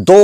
2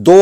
2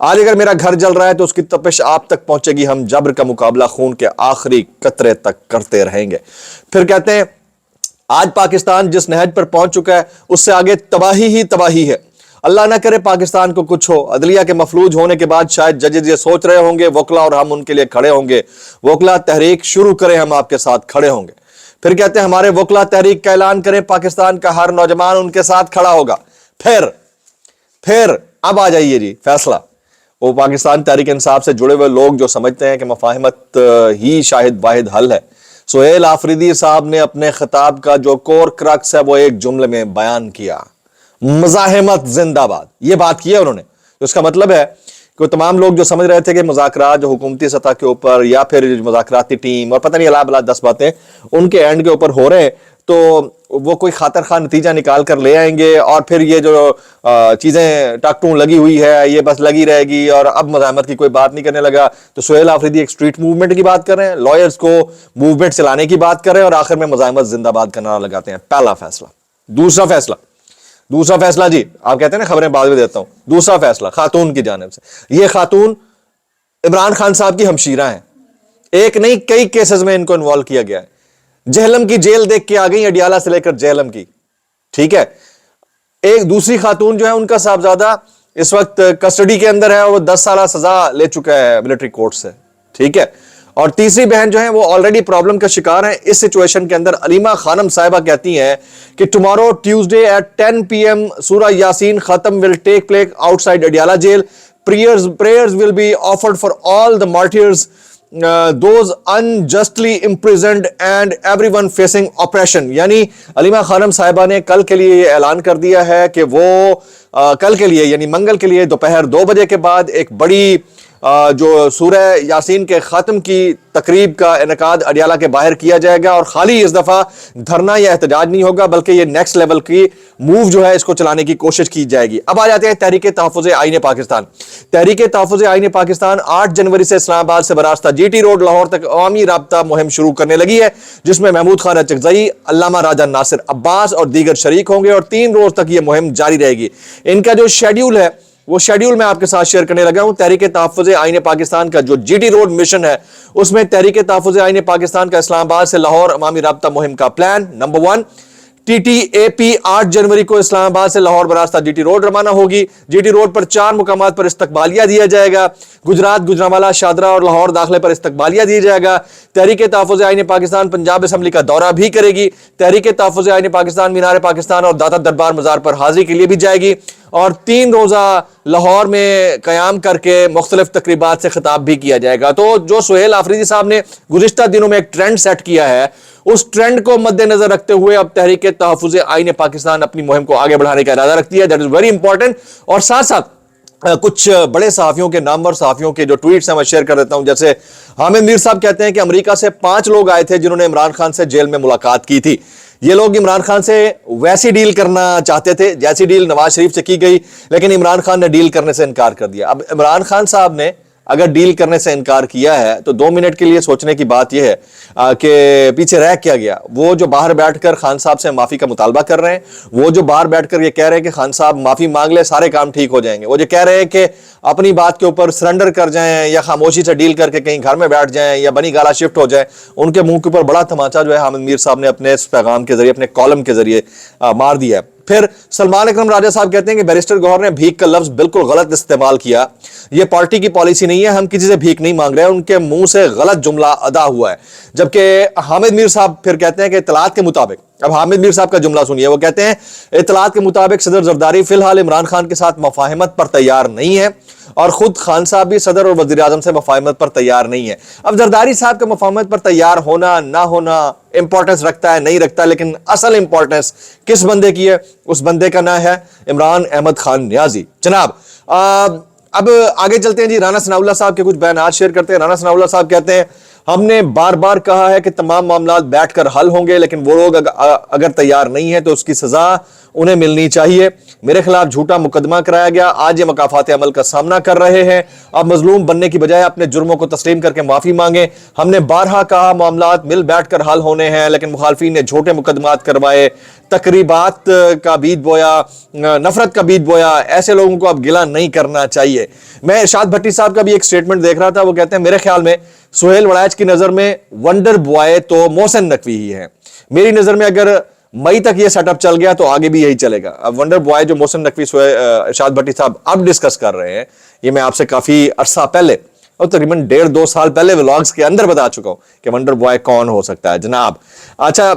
آج اگر میرا گھر جل رہا ہے تو اس کی تپش آپ تک پہنچے گی, ہم جبر کا مقابلہ خون کے آخری قطرے تک کرتے رہیں گے. پھر کہتے ہیں آج پاکستان جس نہج پر پہنچ چکا ہے اس سے آگے تباہی ہی تباہی ہے. اللہ نہ کرے پاکستان کو کچھ ہو. عدلیہ کے مفلوج ہونے کے بعد شاید ججز یہ سوچ رہے ہوں گے وکلا اور ہم ان کے لیے کھڑے ہوں گے. وکلا تحریک شروع کریں, ہم آپ کے ساتھ کھڑے ہوں گے. پھر کہتے ہیں ہمارے وکلا تحریک کا اعلان کریں, پاکستان کا ہر نوجوان ان کے ساتھ کھڑا ہوگا. پھر اب آ جائیے جی فیصلہ. وہ پاکستان تحریک انصاف سے جڑے ہوئے لوگ جو سمجھتے ہیں کہ مفاہمت ہی شاہد واحد حل ہے. سہیل آفریدی صاحب نے اپنے خطاب کا جو کور کرکس ہے وہ ایک جملے میں بیان کیا, مزاحمت زندہ باد. یہ بات کی ہے انہوں نے. اس کا مطلب ہے کہ تمام لوگ جو سمجھ رہے تھے کہ مذاکرات جو حکومتی سطح کے اوپر یا پھر مذاکراتی ٹیم اور پتہ نہیں اللہ بلا 10 باتیں ان کے اینڈ کے اوپر ہو رہے ہیں, تو وہ کوئی خاطر خواہ نتیجہ نکال کر لے آئیں گے اور پھر یہ جو چیزیں ٹاکٹون لگی ہوئی ہے یہ بس لگی رہے گی اور اب مزاحمت کی کوئی بات نہیں کرنے لگا. تو سہیل آفریدی ایک اسٹریٹ موومنٹ کی بات کر رہے ہیں, لائرز کو موومنٹ چلانے کی بات کر رہے ہیں اور آخر میں مزاحمت زندہ باد کا نعرہ لگاتے ہیں. پہلا فیصلہ. دوسرا فیصلہ جی, آپ کہتے ہیں نا خبریں بعد میں دیتا ہوں. دوسرا فیصلہ خاتون کی جانب سے. یہ خاتون عمران خان صاحب کی ہمشیرہ ہیں. ایک نہیں کئی کیسز میں ان کو انوالو کیا گیا ہے. جہلم کی جیل دیکھ کے آ گئی, اڈیالہ سے لے کر جہلم کی. ٹھیک ہے. ایک دوسری خاتون جو ہے ان کا صاحبزادہ اس وقت کسٹڈی کے اندر ہے, وہ 10 سالہ سزا لے چکا ہے ملٹری کورٹ سے. ٹھیک ہے. اور تیسری بہن جو ہے وہ آلریڈی پرابلم کا شکار ہیں. اس سچویشن کے اندر علیمہ خانم صاحبہ کہتی ہیں کہ ٹمارو ٹیوزڈے ایٹ 10 PM سورہ یاسین ختم will take place outside Adiala jail. Prayers will be offered for all the martyrs, those unjustly imprisoned and everyone facing oppression. یعنی علیمہ خانم صاحبہ نے کل کے لیے یہ اعلان کر دیا ہے کہ وہ کل کے لیے یعنی منگل کے لیے دوپہر 2 بجے کے بعد ایک بڑی جو سورہ یاسین کے ختم کی تقریب کا انعقاد اڈیالہ کے باہر کیا جائے گا. اور خالی اس دفعہ دھرنا یا احتجاج نہیں ہوگا بلکہ یہ نیکسٹ لیول کی موو جو ہے اس کو چلانے کی کوشش کی جائے گی. اب آ جاتے ہیں تحریک تحفظ آئین پاکستان. تحریک تحفظ آئین پاکستان 8 جنوری سے اسلام آباد سے براستہ GT روڈ لاہور تک عوامی رابطہ مہم شروع کرنے لگی ہے, جس میں محمود خان اچکزئی, علامہ راجہ ناصر عباس اور دیگر شریک ہوں گے اور 3 روز تک یہ مہم جاری رہے گی. ان کا جو شیڈیول ہے وہ شیڈیول میں آپ کے ساتھ شیئر کرنے لگا ہوں. تحریک تحفظ آئین پاکستان کا جو GT روڈ مشن ہے اس میں تحریک تحفظ آئین پاکستان کا اسلام آباد سے لاہور عوامی رابطہ مہم کا پلان. نمبر 1, TTAP 8 جنوری کو اسلام آباد سے لاہور براستہ GT روڈ روانہ ہوگی. GT روڈ پر 4 مقامات پر استقبالیہ دیا جائے گا. گجرات, گوجرانوالہ, شادرہ اور لاہور داخلے پر استقبالیہ دیا جائے گا. تحریک تحفظ آئین پاکستان پنجاب اسمبلی کا دورہ بھی کرے گی. تحریک تحفظ آئین پاکستان مینار پاکستان اور داتا دربار مزار پر حاضری کے لیے بھی جائے گی. اور 3 روزہ لاہور میں قیام کر کے مختلف تقریبات سے خطاب بھی کیا جائے گا. تو جو سہیل آفریدی صاحب نے گزشتہ دنوں میں ایک ٹرینڈ سیٹ کیا ہے, اس ٹرینڈ کو مد نظر رکھتے ہوئے اب تحریک تحفظ آئین پاکستان اپنی مہم کو آگے بڑھانے کا ارادہ رکھتی ہے. That is very important. اور ساتھ ساتھ کچھ بڑے صحافیوں کے نامور صحافیوں کے جو ٹویٹس ہیں میں شیئر کر دیتا ہوں. جیسے حامد میر صاحب کہتے ہیں کہ امریکہ سے 5 لوگ آئے تھے جنہوں نے عمران خان سے جیل میں ملاقات کی تھی. یہ لوگ عمران خان سے ویسی ڈیل کرنا چاہتے تھے جیسی ڈیل نواز شریف سے کی گئی, لیکن عمران خان نے ڈیل کرنے سے انکار کر دیا. اب عمران خان صاحب نے اگر ڈیل کرنے سے انکار کیا ہے تو 2 منٹ کے لیے سوچنے کی بات یہ ہے کہ پیچھے رہ کیا گیا. وہ جو باہر بیٹھ کر خان صاحب سے معافی کا مطالبہ کر رہے ہیں, وہ جو باہر بیٹھ کر یہ کہہ رہے ہیں کہ خان صاحب معافی مانگ لے سارے کام ٹھیک ہو جائیں گے, وہ جو کہہ رہے ہیں کہ اپنی بات کے اوپر سرنڈر کر جائیں یا خاموشی سے ڈیل کر کے کہیں گھر میں بیٹھ جائیں یا بنی گالا شفٹ ہو جائیں, ان کے منہ کے اوپر بڑا تماچا جو ہے حامد میر صاحب نے اپنے اس پیغام کے ذریعے اپنے کالم کے ذریعے مار دیا ہے. پھر سلمان اکرم راجہ صاحب کہتے ہیں کہ بیرسٹر گوہر نے بھیک کا لفظ بالکل غلط استعمال کیا. یہ پارٹی کی پالیسی نہیں ہے, ہم کسی سے بھیک نہیں مانگ رہے ہیں. ان کے منہ سے غلط جملہ ادا ہوا ہے. جبکہ حامد میر صاحب پھر کہتے ہیں کہ اطلاعات کے مطابق, اب حامد میر صاحب کا جملہ سنیے, وہ کہتے ہیں اطلاعات کے مطابق صدر زرداری فی الحال عمران خان کے ساتھ مفاہمت پر تیار نہیں ہے اور خود خان صاحب بھی صدر اور وزیر اعظم سے مفاہمت پر تیار نہیں ہے. اب زرداری صاحب کا مفاہمت پر تیار ہونا نہ ہونا امپورٹنس رکھتا ہے نہیں رکھتا, لیکن اصل امپورٹنس کس بندے کی ہے, اس بندے کا نام ہے عمران احمد خان نیازی. جناب اب آگے چلتے ہیں جی, رانا ثناء اللہ صاحب کے کچھ بیانات شیئر کرتے ہیں. رانا ثناء اللہ صاحب کہتے ہیں ہم نے بار بار کہا ہے کہ تمام معاملات بیٹھ کر حل ہوں گے، لیکن وہ لوگ اگر تیار نہیں ہیں تو اس کی سزا انہیں ملنی چاہیے۔ میرے خلاف جھوٹا مقدمہ کرایا گیا، آج یہ مکافات عمل کا سامنا کر رہے ہیں۔ اب مظلوم بننے کی بجائے اپنے جرموں کو تسلیم کر کے معافی مانگیں۔ ہم نے بارہا کہا معاملات مل بیٹھ کر حل ہونے ہیں، لیکن مخالفین نے جھوٹے مقدمات کروائے، تقریبات کا بیج بویا، نفرت کا بیج بویا۔ ایسے لوگوں کو اب گلہ نہیں کرنا چاہیے۔ میں ارشاد بھٹی صاحب کا بھی ایک سٹیٹمنٹ دیکھ رہا تھا، وہ کہتے ہیں میرے خیال میں سہیل وڑائچ کی نظر میں ونڈر بوائے تو محسن نقوی ہی ہے۔ میری نظر میں اگر مئی تک یہ سیٹ اپ چل گیا تو آگے بھی یہی چلے گا۔ اب ونڈر بوائے جو محسن نقوی ارشاد بھٹی صاحب اب ڈسکس کر رہے ہیں، یہ میں آپ سے کافی عرصہ پہلے اور تقریباً 1.5-2 سال پہلے ولاگز کے اندر بتا چکا ہوں کہ ونڈر بوائے کون ہو سکتا ہے جناب۔ اچھا،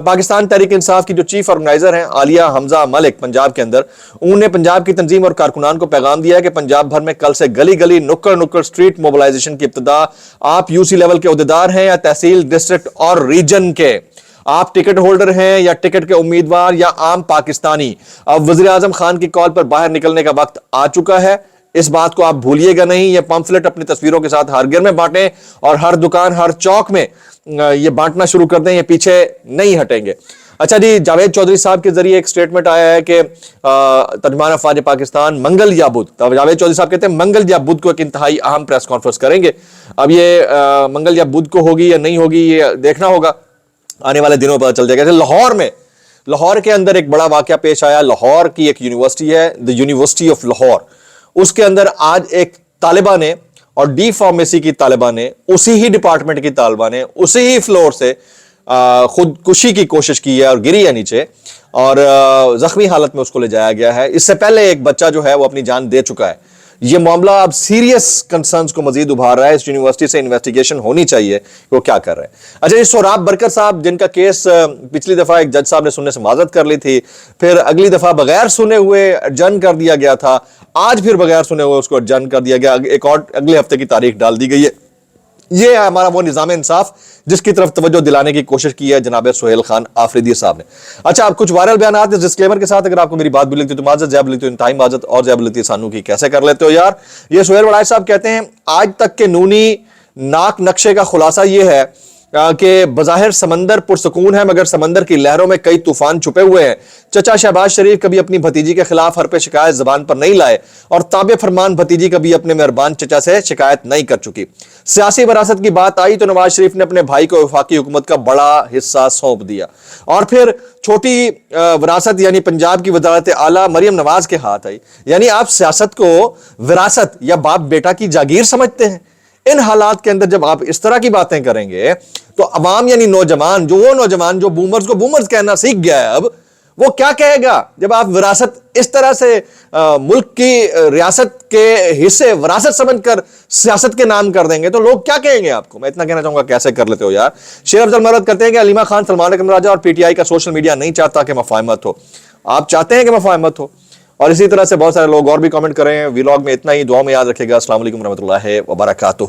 پاکستان تحریک انصاف کی جو چیف آرگنائزر ہیں عالیہ حمزہ ملک پنجاب کے اندر، انہوں نے پنجاب کی تنظیم اور کارکنان کو پیغام دیا ہے کہ پنجاب بھر میں کل سے گلی گلی نکڑ نکڑ سٹریٹ موبلائزیشن کی ابتدا، آپ یو سی لیول کے عہدیدار ہیں یا تحصیل، ڈسٹرکٹ اور ریجن کے، آپ ٹکٹ ہولڈر ہیں یا ٹکٹ کے امیدوار یا عام پاکستانی، اب وزیر اعظم خان کی کال پر باہر نکلنے کا وقت آ چکا ہے۔ اس بات کو آپ بھولیے گا نہیں۔ یہ پمفلٹ اپنی تصویروں کے ساتھ ہر گھر میں بانٹیں اور ہر دکان ہر چوک میں یہ بانٹنا شروع کر دیں، یہ پیچھے نہیں ہٹیں گے۔ اچھا جی، جاوید چودھری صاحب کے ذریعے ایک سٹیٹمنٹ آیا ہے کہ ترجمان افواج پاکستان منگل یا بدھ، تو جاوید چودھری صاحب کہتے ہیں منگل یا بدھ کو ایک انتہائی اہم پریس کانفرنس کریں گے۔ اب یہ منگل یا بدھ کو ہوگی یا نہیں ہوگی یہ دیکھنا ہوگا، آنے والے دنوں پتہ چل جائے گا۔ لاہور کے اندر ایک بڑا واقعہ پیش آیا۔ لاہور کی ایک یونیورسٹی ہے، دی یونیورسٹی آف لاہور، اس کے اندر آج ایک طالبہ نے اور ڈی فارمیسی کی طالبہ نے، اسی ہی ڈپارٹمنٹ کی طالبہ نے اسی ہی فلور سے خودکشی کی کوشش کی ہے اور گری ہے نیچے، اور زخمی حالت میں اس کو لے جایا گیا ہے۔ اس سے پہلے ایک بچہ جو ہے وہ اپنی جان دے چکا ہے۔ یہ معاملہ اب سیریس کنسرنز کو مزید ابھار رہا ہے۔ اس یونیورسٹی سے انویسٹیگیشن ہونی چاہیے کہ وہ کیا کر رہے ہیں۔ اچھا، یہ سہراب برکت صاحب جن کا کیس پچھلی دفعہ ایک جج صاحب نے سننے سے معذرت کر لی تھی، پھر اگلی دفعہ بغیر سنے ہوئے ایڈجرن کر دیا گیا تھا، آج پھر بغیر سنے ہوئے اس کو ایڈجرن کر دیا گیا، ایک اور اگلے ہفتے کی تاریخ ڈال دی گئی ہے۔ یہ ہے ہمارا وہ نظام انصاف جس کی طرف توجہ دلانے کی کوشش کی ہے جناب سہیل خان آفریدی صاحب نے۔ اچھا، اب کچھ وائرل بیانات اس ڈسکلیمر کے ساتھ، اگر آپ کو میری بات بھی لگتی ہے تو معذرت، زیب لگتی ہے انتہائی معذرت، اور زیب لگتی ہے سانو کی کیسے کر لیتے ہو یار۔ یہ سہیل وڑائچ صاحب کہتے ہیں آج تک کے نونی ناک نقشے کا خلاصہ یہ ہے کہ بظاہر سمندر پرسکون ہے مگر سمندر کی لہروں میں کئی طوفان چھپے ہوئے ہیں۔ چچا شہباز شریف کبھی اپنی بھتیجی کے خلاف حرف شکایت زبان پر نہیں لائے، اور تابع فرمان بھتیجی کبھی اپنے مہربان چچا سے شکایت نہیں کر چکی۔ سیاسی وراثت کی بات آئی تو نواز شریف نے اپنے بھائی کو وفاقی حکومت کا بڑا حصہ سونپ دیا، اور پھر چھوٹی وراثت یعنی پنجاب کی وزارت اعلیٰ مریم نواز کے ہاتھ آئی۔ یعنی آپ سیاست کو وراثت یا باپ بیٹا کی جاگیر سمجھتے ہیں۔ ان حالات کے اندر جب آپ اس طرح کی باتیں کریں گے تو عوام یعنی نوجوان جو بومرز کو بومرز کہنا سیکھ گیا ہے، اب وہ کیا کہے گا جب آپ وراثت اس طرح سے ملک کی ریاست کے حصے وراثت سمجھ کر سیاست کے نام کر دیں گے تو لوگ کیا کہیں گے آپ کو؟ میں اتنا کہنا چاہوں گا کیسے کر لیتے ہو یار۔ شیر افضل مرد کرتے ہیں کہ علیمہ خان، سلمان اکرم راجہ اور پی ٹی آئی کا سوشل میڈیا نہیں چاہتا کہ مفاہمت ہو۔ آپ چاہتے ہیں کہ مفاہمت ہو، اور اسی طرح سے بہت سارے لوگ اور بھی کامنٹ کر رہے ہیں۔ ویلاگ میں اتنا ہی، دعا میں یاد رکھے گا۔ السلام علیکم ورحمۃ اللہ وبرکاتہ۔